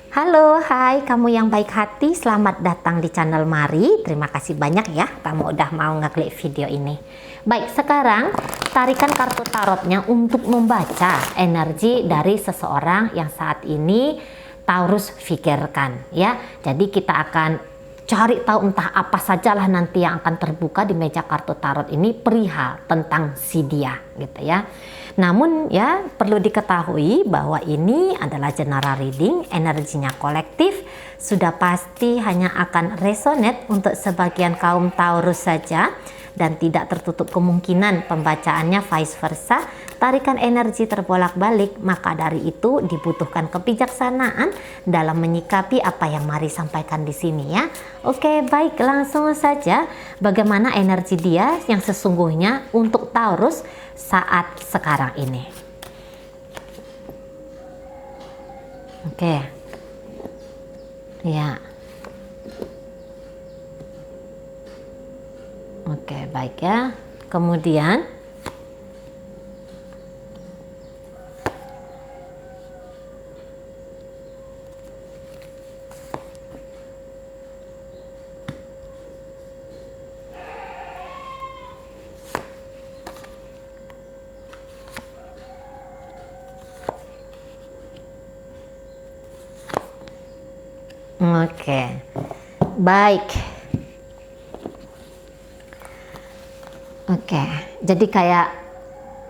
Halo, hai kamu yang baik hati, selamat datang di channel Mari. Terima kasih banyak ya kamu udah mau ngeklik video ini. Baik, sekarang tarikan kartu tarotnya untuk membaca energi dari seseorang yang saat ini Taurus pikirkan ya. Jadi kita akan cari tahu entah apa sajalah nanti yang akan terbuka di meja kartu tarot ini perihal tentang si dia gitu ya. Namun ya perlu diketahui bahwa ini adalah general reading, energinya kolektif, sudah pasti hanya akan resonate untuk sebagian kaum Taurus saja dan tidak tertutup kemungkinan pembacaannya vice versa. Tarikan energi terbolak-balik, maka dari itu dibutuhkan kebijaksanaan dalam menyikapi apa yang Mari sampaikan di sini ya. Oke, baik, langsung saja bagaimana energi dia yang sesungguhnya untuk Taurus saat sekarang ini. Oke. Ya. Oke, baik ya. Kemudian oke, baik. Oke, jadi kayak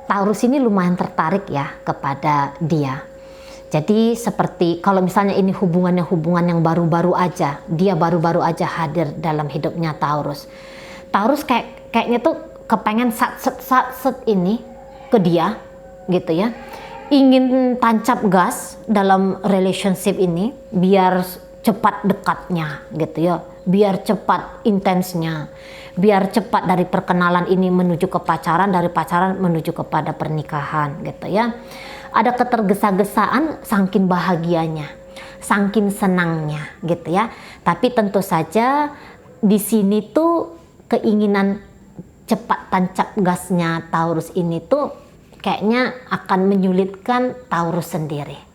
Taurus ini lumayan tertarik ya kepada dia. Jadi seperti kalau misalnya ini hubungan yang baru-baru aja, dia baru-baru aja hadir dalam hidupnya Taurus. Taurus kayaknya tuh kepengen set ini ke dia gitu ya. Ingin tancap gas dalam relationship ini biar cepat dekatnya gitu ya, biar cepat intensnya, biar cepat dari perkenalan ini menuju ke pacaran, dari pacaran menuju kepada pernikahan gitu ya. Ada ketergesa-gesaan saking bahagianya, saking senangnya gitu ya. Tapi tentu saja di sini tuh keinginan cepat tancap gasnya Taurus ini tuh kayaknya akan menyulitkan Taurus sendiri.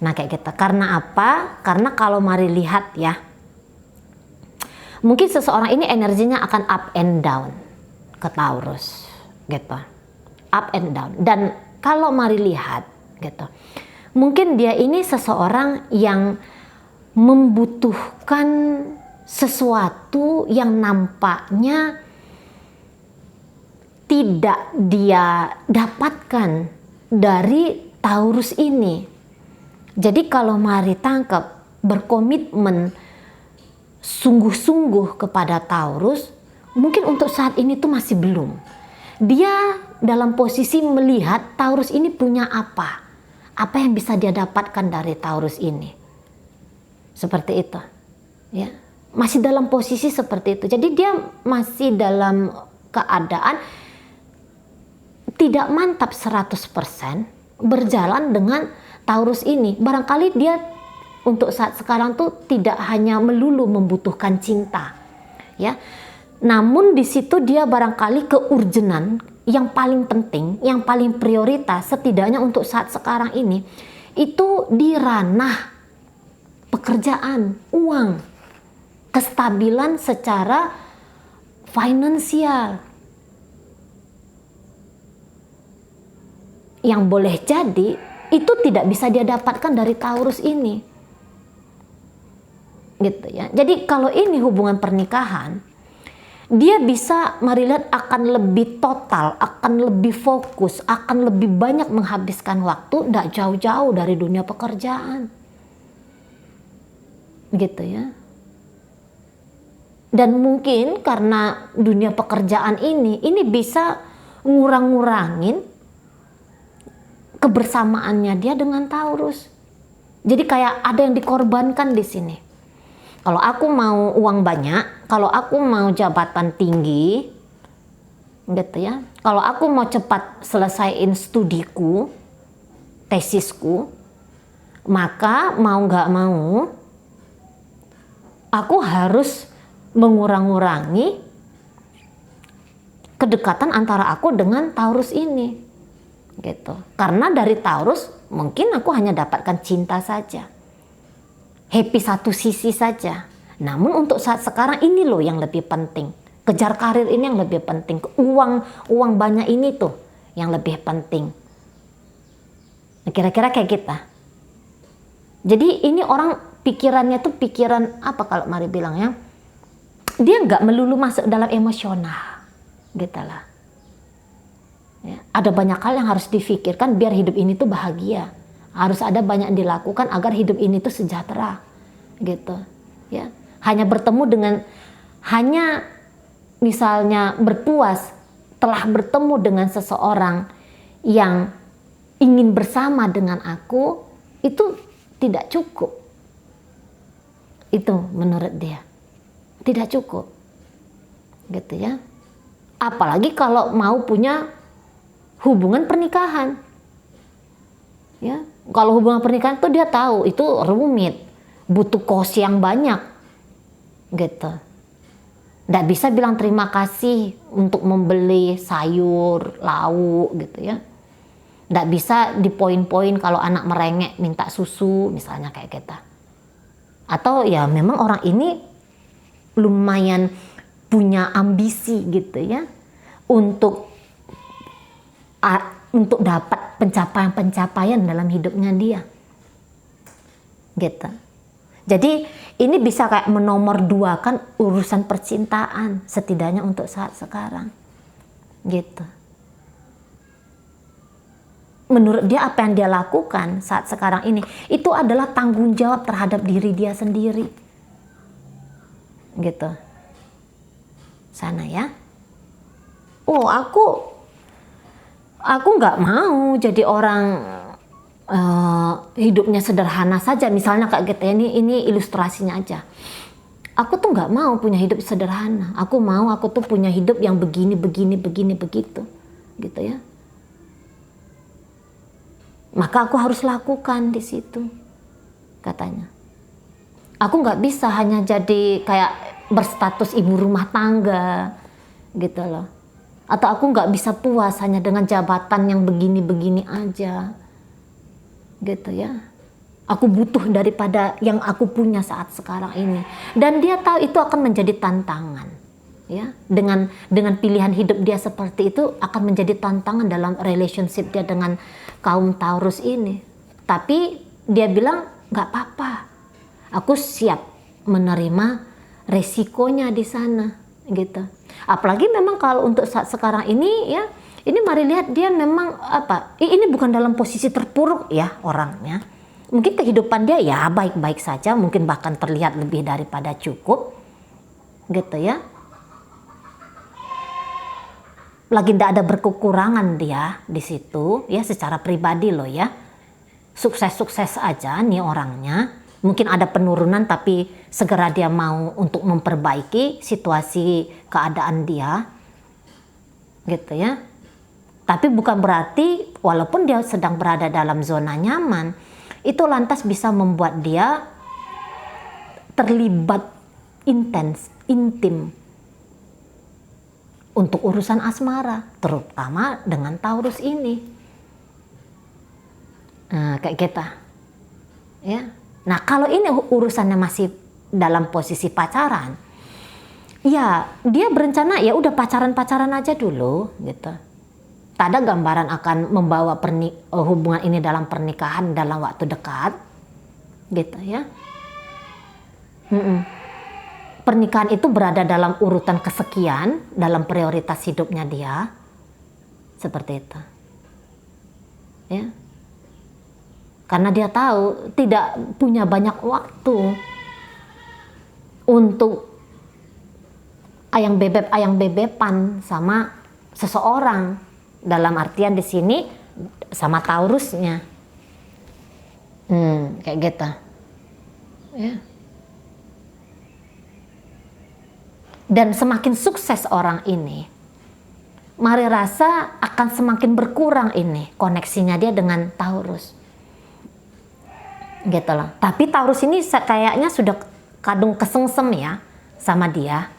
Nah kayak gitu, karena apa? Karena kalau Mari lihat ya, mungkin seseorang ini energinya akan up and down ke Taurus gitu, up and down. Dan kalau Mari lihat gitu, mungkin dia ini seseorang yang membutuhkan sesuatu yang nampaknya tidak dia dapatkan dari Taurus ini. Jadi kalau Mari tangkap, berkomitmen sungguh-sungguh kepada Taurus, mungkin untuk saat ini tuh masih belum. Dia dalam posisi melihat Taurus ini punya apa yang bisa dia dapatkan dari Taurus ini. Seperti itu ya, masih dalam posisi seperti itu. Jadi dia masih dalam keadaan tidak mantap 100% berjalan dengan Taurus ini. Barangkali dia untuk saat sekarang tuh tidak hanya melulu membutuhkan cinta ya, namun di situ dia barangkali keurgenan yang paling penting, yang paling prioritas setidaknya untuk saat sekarang ini itu di ranah pekerjaan, uang, kestabilan secara finansial. Yang boleh jadi itu tidak bisa dia dapatkan dari Taurus ini gitu ya. Jadi kalau ini hubungan pernikahan, dia bisa Mari lihat akan lebih total, akan lebih fokus, akan lebih banyak menghabiskan waktu, tidak jauh-jauh dari dunia pekerjaan gitu ya. Dan mungkin karena dunia pekerjaan ini bisa ngurang-ngurangin kebersamaannya dia dengan Taurus. Jadi kayak ada yang dikorbankan di sini. Kalau aku mau uang banyak, kalau aku mau jabatan tinggi, gitu ya. Kalau aku mau cepat selesaiin studiku, tesisku, maka mau nggak mau, aku harus mengurang-ngurangi kedekatan antara aku dengan Taurus ini. Gitu. Karena dari Taurus mungkin aku hanya dapatkan cinta saja. happy satu sisi saja. Namun untuk saat sekarang ini loh yang lebih penting. Kejar karir ini yang lebih penting. Uang banyak ini tuh yang lebih penting. Kira-kira kayak kita. Jadi ini orang pikirannya tuh pikiran apa kalau Mari bilang ya? Dia nggak melulu masuk dalam emosional, gitu lah. Ya, ada banyak hal yang harus difikirkan biar hidup ini tuh bahagia. Harus ada banyak yang dilakukan agar hidup ini tuh sejahtera, gitu. Ya, hanya bertemu dengan, hanya misalnya berpuas telah bertemu dengan seseorang yang ingin bersama dengan aku, itu tidak cukup. Itu menurut dia tidak cukup, gitu ya. Apalagi kalau mau punya hubungan pernikahan, ya. Kalau hubungan pernikahan tuh dia tahu itu rumit, butuh kos yang banyak, gitu. Nggak bisa bilang terima kasih untuk membeli sayur, lauk, gitu ya. Nggak bisa di poin-poin kalau anak merengek minta susu, misalnya kayak kita. Atau ya memang orang ini lumayan punya ambisi gitu ya, untuk dapat pencapaian-pencapaian dalam hidupnya dia, gitu. Jadi ini bisa kayak menomorduakan urusan percintaan setidaknya untuk saat sekarang, gitu. Menurut dia apa yang dia lakukan saat sekarang ini itu adalah tanggung jawab terhadap diri dia sendiri, gitu. Sana ya. Oh, aku nggak mau jadi orang hidupnya sederhana saja, misalnya kayak gitu. Ini ilustrasinya aja. Aku tuh nggak mau punya hidup sederhana. Aku tuh punya hidup yang begini begitu, gitu ya. Maka aku harus lakukan di situ, katanya. Aku nggak bisa hanya jadi kayak berstatus ibu rumah tangga, gitu loh. Atau aku nggak bisa puas hanya dengan jabatan yang begini-begini aja, gitu ya. Aku butuh daripada yang aku punya saat sekarang ini. Dan dia tahu itu akan menjadi tantangan, ya. Dengan pilihan hidup dia seperti itu akan menjadi tantangan dalam relationship dia dengan kaum Taurus ini. Tapi dia bilang nggak apa-apa. Aku siap menerima resikonya di sana, gitu. Apalagi memang kalau untuk saat sekarang ini ya, ini mari lihat dia memang apa? Ini bukan dalam posisi terpuruk ya orangnya. Mungkin kehidupan dia ya baik-baik saja, mungkin bahkan terlihat lebih daripada cukup, gitu ya. Lagi tidak ada berkekurangan dia di situ ya, secara pribadi loh ya. Sukses-sukses aja nih orangnya. Mungkin ada penurunan tapi segera dia mau untuk memperbaiki situasi keadaan dia, gitu ya. Tapi bukan berarti walaupun dia sedang berada dalam zona nyaman, itu lantas bisa membuat dia terlibat intim untuk urusan asmara, terutama dengan Taurus ini. Nah, kayak kita, ya. Nah, kalau ini urusannya masih dalam posisi pacaran, ya dia berencana ya udah pacaran aja dulu, gitu. Tak ada gambaran akan membawa hubungan ini dalam pernikahan dalam waktu dekat, gitu ya. Pernikahan itu berada dalam urutan kesekian dalam prioritas hidupnya dia, seperti itu, ya. Karena dia tahu tidak punya banyak waktu untuk ayang bebepan sama seseorang, dalam artian di sini sama Taurusnya, kayak gitu, ya. Dan semakin sukses orang ini, mari rasa akan semakin berkurang ini koneksinya dia dengan Taurus, gitu loh. Tapi Taurus ini kayaknya sudah kadung kesengsem ya sama dia,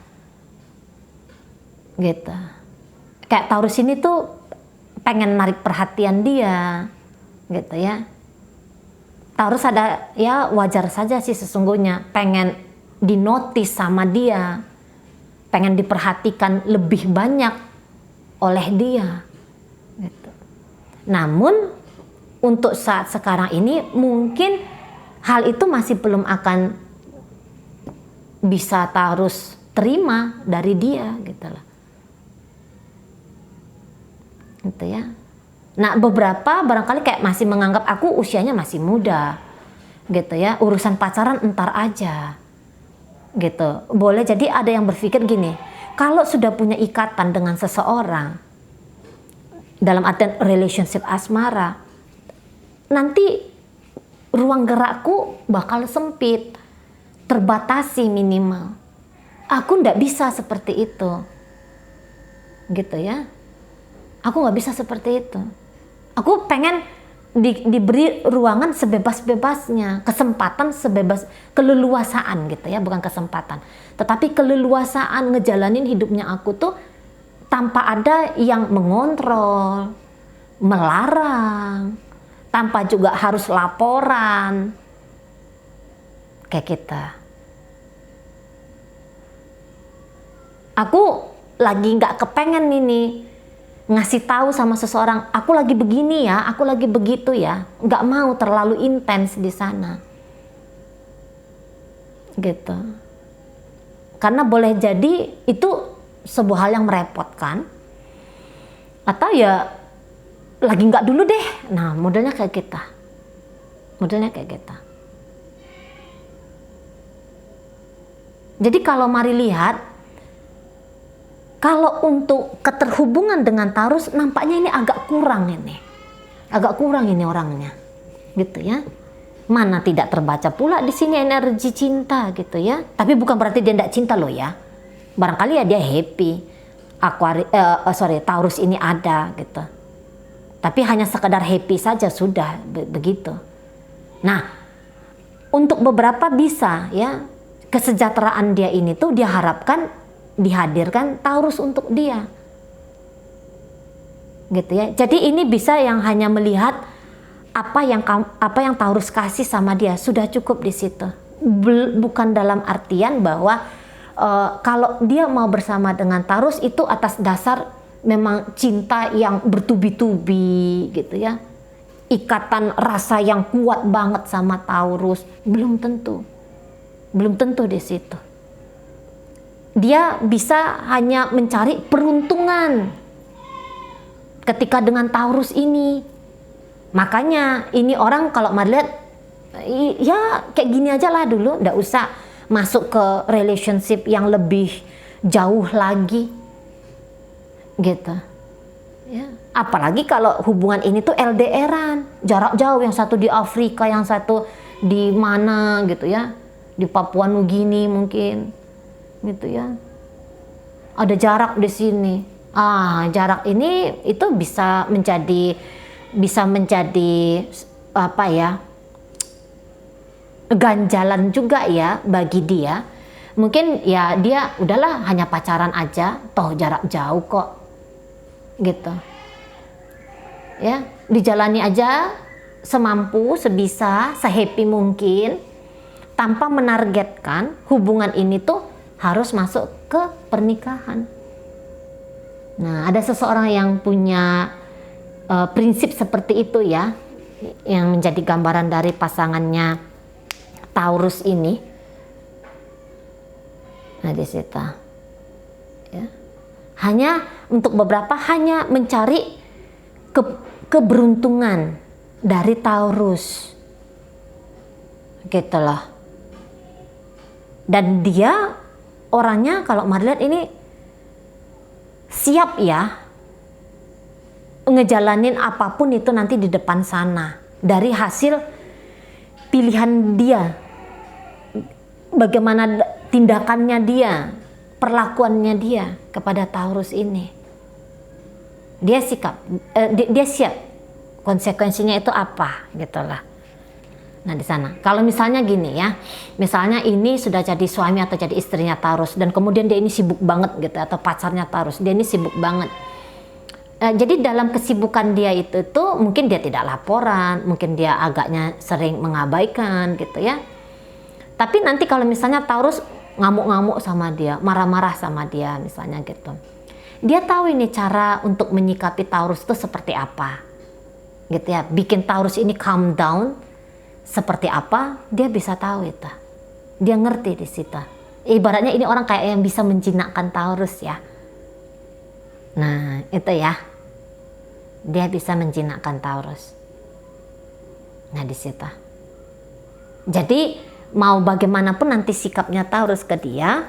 gitu. Kayak Taurus ini tuh pengen narik perhatian dia, gitu ya. Taurus ada, ya wajar saja sih sesungguhnya pengen dinotis sama dia, pengen diperhatikan lebih banyak oleh dia gitu. Namun untuk saat sekarang ini mungkin hal itu masih belum akan bisa Taurus terima dari dia gitu lah. Gitu ya. Nah, beberapa barangkali kayak masih menganggap aku usianya masih muda. Gitu ya. Urusan pacaran entar aja. Gitu. Boleh jadi ada yang berpikir gini, kalau sudah punya ikatan dengan seseorang dalam artian relationship asmara, nanti ruang gerakku bakal sempit, terbatasi minimal. Aku nggak bisa seperti itu. Gitu ya. Aku nggak bisa seperti itu. Aku pengen diberi ruangan sebebas-bebasnya, kesempatan sebebas, keleluasaan gitu ya, bukan kesempatan. Tetapi keleluasaan ngejalanin hidupnya aku tuh tanpa ada yang mengontrol, melarang, tanpa juga harus laporan. Kayak kita. Aku lagi nggak kepengen ini ngasih tahu sama seseorang, aku lagi begini ya, aku lagi begitu ya, nggak mau terlalu intens di sana, gitu. Karena boleh jadi itu sebuah hal yang merepotkan, atau ya lagi nggak dulu deh. Nah, modelnya kayak kita, Jadi kalau mari lihat. Kalau untuk keterhubungan dengan Taurus nampaknya ini agak kurang ini orangnya, gitu ya. Mana tidak terbaca pula di sini energi cinta gitu ya. Tapi bukan berarti dia tidak cinta loh ya. Barangkali ya dia happy. Taurus ini ada gitu. Tapi hanya sekedar happy saja sudah begitu. Nah, untuk beberapa bisa ya kesejahteraan dia ini tuh dia harapkan dihadirkan Taurus untuk dia, gitu ya. Jadi ini bisa yang hanya melihat apa yang Taurus kasih sama dia sudah cukup di situ. Bukan dalam artian bahwa kalau dia mau bersama dengan Taurus itu atas dasar memang cinta yang bertubi-tubi, gitu ya. Ikatan rasa yang kuat banget sama Taurus, belum tentu di situ. Dia bisa hanya mencari peruntungan ketika dengan Taurus ini. Makanya ini orang kalau melihat ya kayak gini aja lah dulu, nggak usah masuk ke relationship yang lebih jauh lagi gitu ya. Apalagi kalau hubungan ini tuh LDRan, jarak jauh, yang satu di Afrika, yang satu di mana gitu ya, di Papua Nugini mungkin gitu ya. Ada jarak di sini. Jarak ini itu bisa menjadi apa ya? Ganjalan juga ya bagi dia. Mungkin ya dia udahlah hanya pacaran aja, toh jarak jauh kok. Gitu. Ya, dijalani aja semampu, sebisa, sehappy mungkin tanpa menargetkan hubungan ini tuh harus masuk ke pernikahan. Nah, ada seseorang yang punya prinsip seperti itu ya, yang menjadi gambaran dari pasangannya Taurus ini. Nah, di situ ya. Hanya untuk beberapa hanya mencari keberuntungan dari Taurus. Gitu loh. Dan dia orangnya kalau mari lihat ini siap ya ngejalanin apapun itu nanti di depan sana dari hasil pilihan dia, bagaimana tindakannya dia, perlakuannya dia kepada Taurus ini. Dia siap konsekuensinya itu apa gitulah. Nah, di sana. Kalau misalnya gini ya, misalnya ini sudah jadi suami atau jadi istrinya Taurus dan kemudian dia ini sibuk banget gitu, atau pacarnya Taurus, dia ini sibuk banget. Jadi dalam kesibukan dia itu tuh mungkin dia tidak laporan, mungkin dia agaknya sering mengabaikan gitu ya. Tapi nanti kalau misalnya Taurus ngamuk-ngamuk sama dia, marah-marah sama dia misalnya gitu, dia tahu ini cara untuk menyikapi Taurus itu seperti apa gitu ya, bikin Taurus ini calm down seperti apa, dia bisa tahu itu, dia ngerti di situ. Ibaratnya ini orang kayak yang bisa menjinakkan Taurus ya. Nah itu ya, dia bisa menjinakkan Taurus. Nah di situ. Jadi mau bagaimanapun nanti sikapnya Taurus ke dia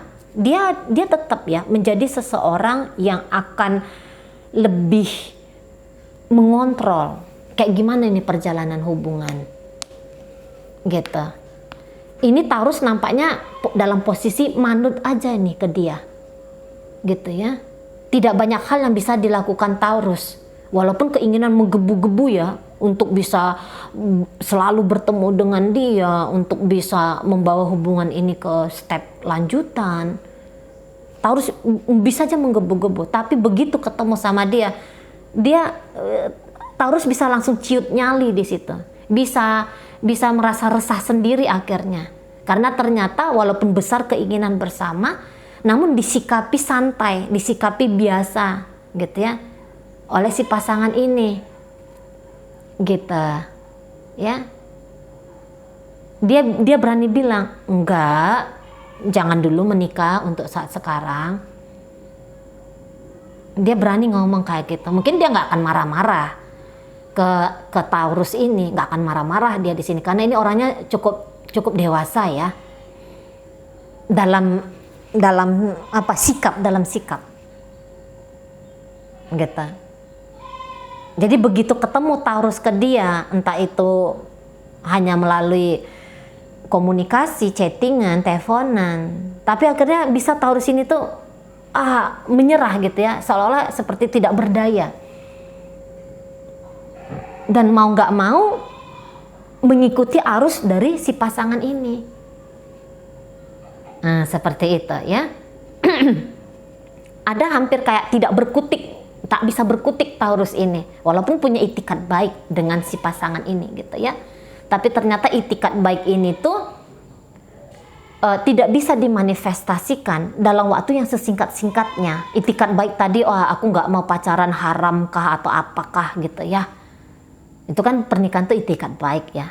tetap ya menjadi seseorang yang akan lebih mengontrol kayak gimana ini perjalanan hubungan gitu. Ini Taurus nampaknya dalam posisi manut aja nih ke dia gitu ya. Tidak banyak hal yang bisa dilakukan Taurus, walaupun keinginan menggebu-gebu ya untuk bisa selalu bertemu dengan dia, untuk bisa membawa hubungan ini ke step lanjutan. Taurus bisa aja menggebu-gebu, tapi begitu ketemu sama dia Taurus bisa langsung ciut nyali di situ. Bisa merasa resah sendiri akhirnya. Karena ternyata walaupun besar keinginan bersama, namun disikapi santai, disikapi biasa gitu ya oleh si pasangan ini. Gitu ya, dia berani bilang enggak, jangan dulu menikah untuk saat sekarang. Dia berani ngomong kayak gitu. Mungkin dia nggak akan marah-marah ke Taurus ini, nggak akan marah-marah dia di sini karena ini orangnya cukup dewasa ya dalam sikap gitu. Jadi begitu ketemu Taurus ke dia, entah itu hanya melalui komunikasi, chattingan, teleponan, tapi akhirnya bisa Taurus ini tuh menyerah gitu ya, seolah-olah seperti tidak berdaya. Dan mau nggak mau mengikuti arus dari si pasangan ini. Nah, seperti itu ya. Ada hampir kayak tidak berkutik, tak bisa berkutik Taurus ini, walaupun punya itikat baik dengan si pasangan ini gitu ya. Tapi ternyata itikat baik ini tuh tidak bisa dimanifestasikan dalam waktu yang sesingkat-singkatnya. Itikat baik tadi, aku nggak mau pacaran haram kah atau apakah gitu ya. Itu kan pernikahan tuh itikat baik ya.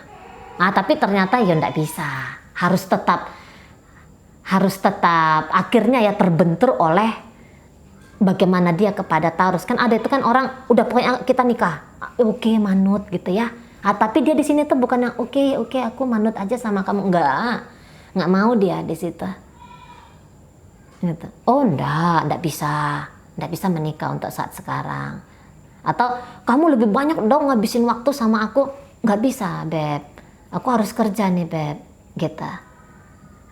Nah, tapi ternyata ya nggak bisa. Harus tetap akhirnya ya terbentur oleh bagaimana dia kepada Taurus. Kan ada itu kan orang udah pokoknya kita nikah, oke, manut gitu ya. Tapi dia di sini tuh bukan yang oke, aku manut aja sama kamu, nggak mau dia di situ. Gitu. Oh nggak bisa menikah untuk saat sekarang. Atau kamu lebih banyak dong ngabisin waktu sama aku, nggak bisa beb, aku harus kerja nih beb, gitu.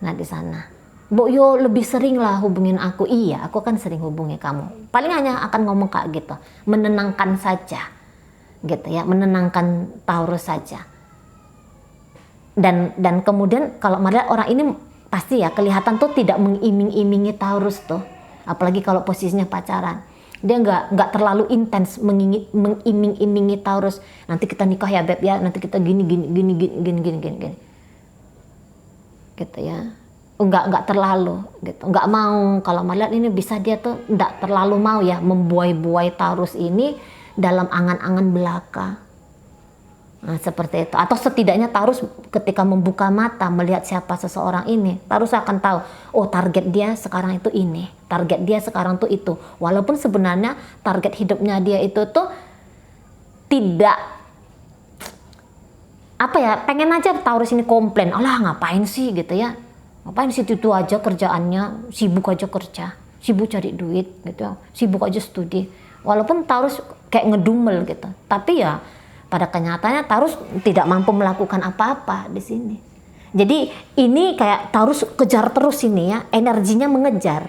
Nah di sana. Bu yo lebih sering lah hubungin aku. Iya, aku kan sering hubungi kamu. Paling hanya akan ngomong kayak gitu, menenangkan saja, gitu ya, menenangkan Taurus saja. Dan kemudian kalau melihat orang ini pasti ya kelihatan tuh tidak mengiming-imingi Taurus tuh, apalagi kalau posisinya pacaran. Dia nggak terlalu intens mengiming-imingi Taurus. Nanti kita nikah ya beb ya, nanti kita gini, gitu ya. Nggak terlalu gitu, nggak mau. Kalau melihat ini bisa dia tuh nggak terlalu mau ya membuai-buai Taurus ini dalam angan-angan belaka. Nah, seperti itu. Atau setidaknya Taurus ketika membuka mata melihat siapa seseorang ini, Taurus akan tahu, oh target dia sekarang itu ini, target dia sekarang tuh itu. Walaupun sebenarnya target hidupnya dia itu tuh tidak pengen aja Taurus ini komplain, alah ngapain sih gitu ya. Ngapain sih itu aja kerjaannya, sibuk aja kerja, sibuk cari duit gitu, sibuk aja studi. Walaupun Taurus kayak ngedumel gitu, tapi ya pada kenyataannya Taurus tidak mampu melakukan apa-apa di sini. Jadi ini kayak Taurus kejar terus ini ya, energinya mengejar,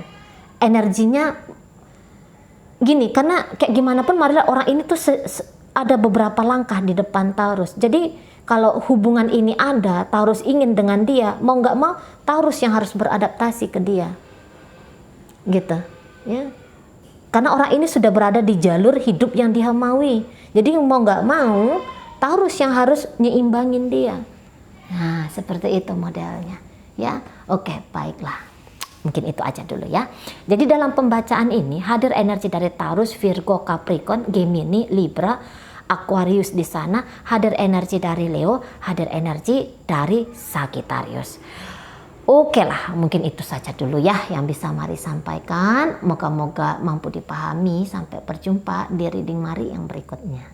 energinya gini, karena kayak gimana pun marilah orang ini tuh ada beberapa langkah di depan Taurus. Jadi kalau hubungan ini ada, Taurus ingin dengan dia, mau nggak mau Taurus yang harus beradaptasi ke dia, gitu, ya. Karena orang ini sudah berada di jalur hidup yang dia maui. Jadi mau nggak mau, Taurus yang harus nyimbangin dia. Nah, seperti itu modelnya. Ya, oke, baiklah. Mungkin itu aja dulu ya. Jadi dalam pembacaan ini hadir energi dari Taurus, Virgo, Capricorn, Gemini, Libra, Aquarius di sana, hadir energi dari Leo, hadir energi dari Sagittarius. Oke lah, mungkin itu saja dulu ya yang bisa Mari sampaikan. Moga-moga mampu dipahami. Sampai berjumpa di reading Mari yang berikutnya.